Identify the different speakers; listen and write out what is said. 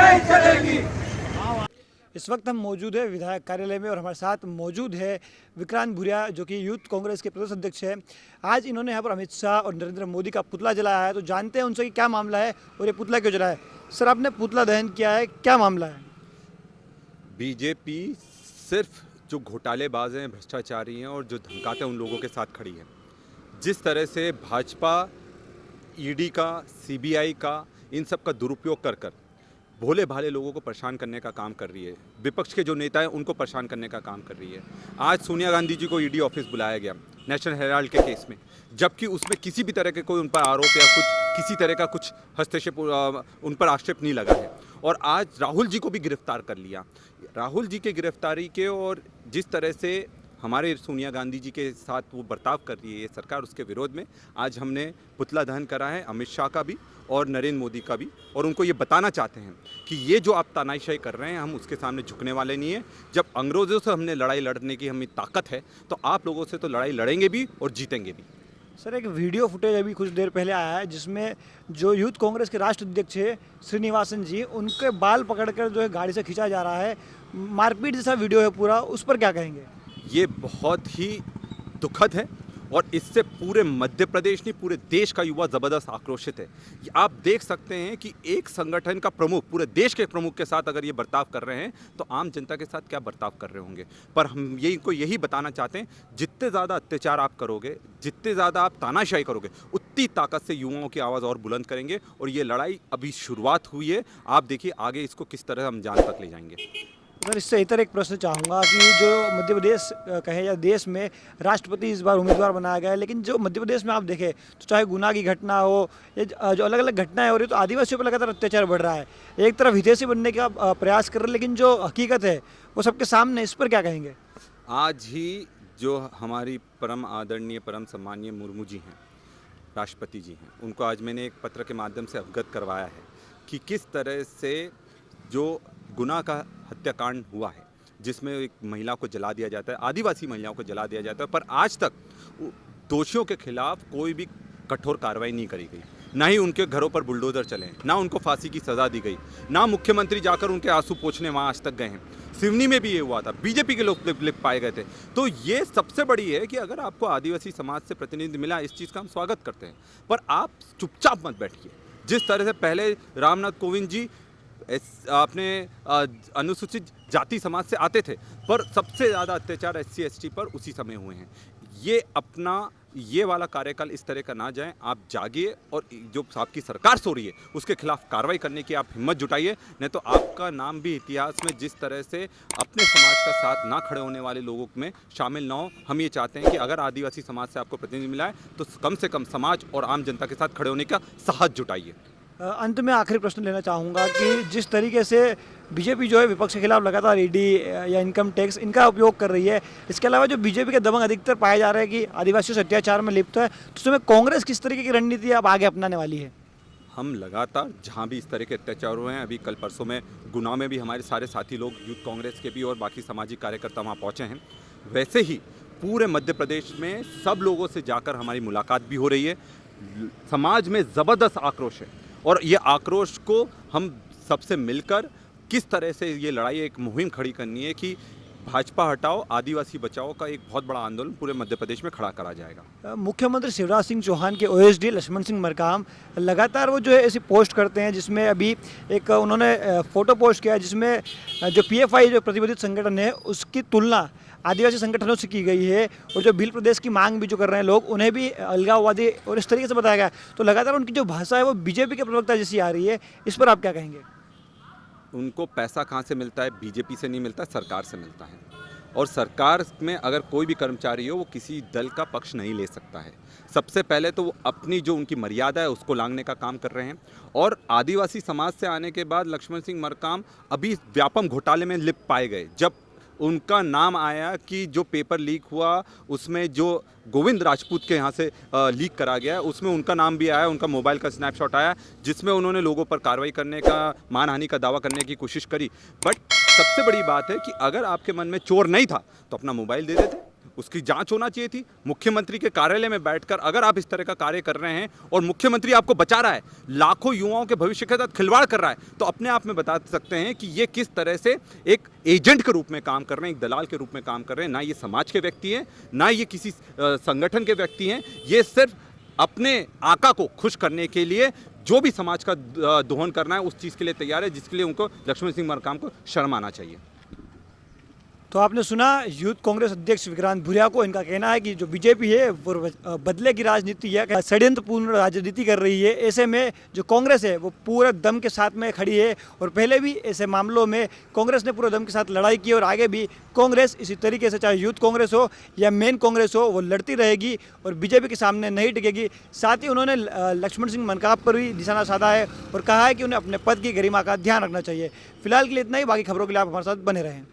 Speaker 1: नहीं चलेगी।
Speaker 2: इस वक्त हम मौजूद है विधायक कार्यालय में और हमारे साथ मौजूद है विक्रांत भूरिया जो कि यूथ कांग्रेस के प्रदेश अध्यक्ष हैं। आज इन्होंने यहाँ पर अमित शाह और नरेंद्र मोदी का पुतला जलाया है, तो जानते हैं उनसे कि क्या मामला है और ये पुतला क्यों जलाया है। सर, आपने पुतला दहन किया है, क्या मामला है?
Speaker 3: बीजेपी सिर्फ जो घोटालेबाज हैं, भ्रष्टाचारी हैं और जो धमकाते हैं उन लोगों के साथ खड़ी है। जिस तरह से भाजपा ईडी का, सीबीआई का, इन सब का दुरुपयोग कर कर भोले भाले लोगों को परेशान करने का काम कर रही है, विपक्ष के जो नेता हैं उनको परेशान करने का काम कर रही है। आज सोनिया गांधी जी को ईडी ऑफिस बुलाया गया नेशनल हेराल्ड के केस में, जबकि उसमें किसी भी तरह के कोई उन पर आरोप या कुछ किसी तरह का कुछ हस्तक्षेप उन पर आक्षेप नहीं लगा है। और आज राहुल जी को भी गिरफ्तार कर लिया। राहुल जी के गिरफ्तारी के और जिस तरह से हमारे सोनिया गांधी जी के साथ वो बर्ताव कर रही है ये सरकार, उसके विरोध में आज हमने पुतला दहन करा है, अमित शाह का भी और नरेंद्र मोदी का भी। और उनको ये बताना चाहते हैं कि ये जो आप तानाशाही कर रहे हैं, हम उसके सामने झुकने वाले नहीं हैं। जब अंग्रेज़ों से हमने लड़ाई लड़ने की हमें ताकत है, तो आप लोगों से तो लड़ाई लड़ेंगे भी और जीतेंगे भी।
Speaker 2: सर, एक वीडियो फुटेज अभी कुछ देर पहले आया है जिसमें जो यूथ कांग्रेस के राष्ट्रीय अध्यक्ष है श्रीनिवासन जी, उनके बाल पकड़कर जो है गाड़ी से खींचा जा रहा है, मारपीट जैसा वीडियो है पूरा, उस पर क्या कहेंगे?
Speaker 3: ये बहुत ही दुखद है और इससे पूरे मध्य प्रदेश नहीं पूरे देश का युवा ज़बरदस्त आक्रोशित है। आप देख सकते हैं कि एक संगठन का प्रमुख पूरे देश के प्रमुख के साथ अगर ये बर्ताव कर रहे हैं तो आम जनता के साथ क्या बर्ताव कर रहे होंगे। पर हम यही बताना चाहते हैं, जितने ज़्यादा अत्याचार आप करोगे, जितने ज़्यादा आप तानाशाही करोगे, उतनी ताकत से युवाओं की आवाज़ और बुलंद करेंगे। और ये लड़ाई अभी शुरुआत हुई है, आप देखिए आगे इसको किस तरह हम जान तक ले जाएंगे।
Speaker 2: सर, इससे इतर एक प्रश्न चाहूँगा कि जो मध्य प्रदेश कहे या देश में राष्ट्रपति इस बार उम्मीदवार बनाया गया है, लेकिन जो मध्य प्रदेश में आप देखें तो चाहे गुना की घटना हो या जो अलग अलग घटनाएं हो रही, तो आदिवासियों पर लगातार अत्याचार बढ़ रहा है। एक तरफ हितैषी बनने का प्रयास कर रहे हैं, लेकिन जो हकीकत है वो सबके सामने, इस पर क्या कहेंगे?
Speaker 3: आज ही जो हमारी परम आदरणीय परम सम्मानीय मुर्मू जी हैं, राष्ट्रपति जी हैं, उनको आज मैंने एक पत्र के माध्यम से अवगत करवाया है कि किस तरह से जो गुना का हत्याकांड हुआ है, जिसमें एक महिला को जला दिया जाता है, आदिवासी महिलाओं को जला दिया जाता है, पर आज तक दोषियों के खिलाफ कोई भी कठोर कार्रवाई नहीं करी गई। ना ही उनके घरों पर बुलडोजर चले, ना उनको फांसी की सज़ा दी गई, ना मुख्यमंत्री जाकर उनके आंसू पोंछने वहाँ आज तक गए हैं। सिवनी में भी ये हुआ था, बीजेपी के लोग लिप पाए गए थे। तो ये सबसे बड़ी है कि अगर आपको आदिवासी समाज से प्रतिनिधि मिला, इस चीज़ का हम स्वागत करते हैं, पर आप चुपचाप मत बैठिए। जिस तरह से पहले रामनाथ कोविंद जी अपने अनुसूचित जाति समाज से आते थे, पर सबसे ज़्यादा अत्याचार SC ST पर उसी समय हुए हैं। ये वाला कार्यकाल इस तरह का ना जाए, आप जागिए और जो आपकी सरकार सो रही है उसके खिलाफ कार्रवाई करने की आप हिम्मत जुटाइए, नहीं तो आपका नाम भी इतिहास में जिस तरह से अपने समाज का साथ ना खड़े होने वाले लोगों में शामिल ना हो। हम ये चाहते हैं कि अगर आदिवासी समाज से आपको प्रतिनिधि मिला है तो कम से कम समाज और आम जनता के साथ खड़े होने का साहस जुटाइए।
Speaker 2: अंत में आखिरी प्रश्न लेना चाहूँगा कि जिस तरीके से बीजेपी जो है विपक्ष के खिलाफ लगातार ईडी या इनकम टैक्स इनका उपयोग कर रही है, इसके अलावा जो बीजेपी के दबंग अधिकतर पाए जा रहे हैं कि आदिवासियों से अत्याचार में लिप्त है, तो उसमें कांग्रेस किस तरीके की रणनीति अब आगे अपनाने वाली है?
Speaker 3: हम लगातार जहाँ भी इस तरह के अत्याचार हुए हैं, अभी कल परसों में गुना में भी हमारे सारे साथी लोग यूथ कांग्रेस के भी और बाकी सामाजिक कार्यकर्ता वहाँ पहुँचे हैं, वैसे ही पूरे मध्य प्रदेश में सब लोगों से जाकर हमारी मुलाकात भी हो रही है। समाज में ज़बरदस्त आक्रोश है और ये आक्रोश को हम सबसे मिलकर किस तरह से ये लड़ाई एक मुहिम खड़ी करनी है कि भाजपा हटाओ आदिवासी बचाओ का एक बहुत बड़ा आंदोलन पूरे मध्य प्रदेश में खड़ा करा जाएगा।
Speaker 2: मुख्यमंत्री शिवराज सिंह चौहान के OSD लक्ष्मण सिंह मरकाम लगातार वो जो है ऐसी पोस्ट करते हैं, जिसमें अभी एक उन्होंने फ़ोटो पोस्ट किया है जिसमें जो PFI जो प्रतिबंधित संगठन है उसकी तुलना आदिवासी संगठनों से की गई है, और जो भील प्रदेश की मांग भी जो कर रहे हैं लोग, उन्हें भी अलगाववादी और इस तरीके से बताया गया। तो लगातार उनकी जो भाषा है वो बीजेपी के प्रवक्ता जैसी आ रही है, इस पर आप क्या कहेंगे?
Speaker 3: उनको पैसा कहाँ से मिलता है? बीजेपी से नहीं मिलता, सरकार से मिलता है। और सरकार में अगर कोई भी कर्मचारी हो वो किसी दल का पक्ष नहीं ले सकता है। सबसे पहले तो वो अपनी जो उनकी मर्यादा है उसको लांघने का काम कर रहे हैं। और आदिवासी समाज से आने के बाद लक्ष्मण सिंह मरकाम अभी व्यापम घोटाले में लिप्त पाए गए। जब उनका नाम आया कि जो पेपर लीक हुआ उसमें जो गोविंद राजपूत के यहाँ से लीक करा गया, उसमें उनका नाम भी आया, उनका मोबाइल का स्नैपशॉट आया, जिसमें उन्होंने लोगों पर कार्रवाई करने का, मानहानि का दावा करने की कोशिश करी। बट सबसे बड़ी बात है कि अगर आपके मन में चोर नहीं था तो अपना मोबाइल दे देते, उसकी जांच होना चाहिए थी। मुख्यमंत्री के कार्यालय में बैठकर अगर आप इस तरह का कार्य कर रहे हैं और मुख्यमंत्री आपको बचा रहा है, लाखों युवाओं के भविष्य के साथ खिलवाड़ कर रहा है, तो अपने आप में बता सकते हैं कि ये किस तरह से एक एजेंट के रूप में काम कर रहे हैं, एक दलाल के रूप में काम कर रहे हैं। ना ये समाज के व्यक्ति हैं, ना ये किसी संगठन के व्यक्ति हैं। ये सिर्फ अपने आका को खुश करने के लिए जो भी समाज का दोहन करना है उस चीज़ के लिए तैयार है, जिसके लिए उनको लक्ष्मण सिंह मरकाम को शर्म आना चाहिए।
Speaker 2: तो आपने सुना यूथ कांग्रेस अध्यक्ष विक्रांत भूरिया को। इनका कहना है कि जो बीजेपी है वो बदले की राजनीति है, षड्यंत्रपूर्ण राजनीति कर रही है। ऐसे में जो कांग्रेस है वो पूरे दम के साथ में खड़ी है और पहले भी ऐसे मामलों में कांग्रेस ने पूरे दम के साथ लड़ाई की और आगे भी कांग्रेस इसी तरीके से, चाहे यूथ कांग्रेस हो या मेन कांग्रेस हो, वो लड़ती रहेगी और बीजेपी के सामने नहीं टिकेगी। साथ ही उन्होंने लक्ष्मण सिंह मनकाप पर भी निशाना साधा है और कहा है कि उन्हें अपने पद की गरिमा का ध्यान रखना चाहिए। फिलहाल के लिए इतना ही, बाकी खबरों के लिए आप हमारे साथ बने रहें।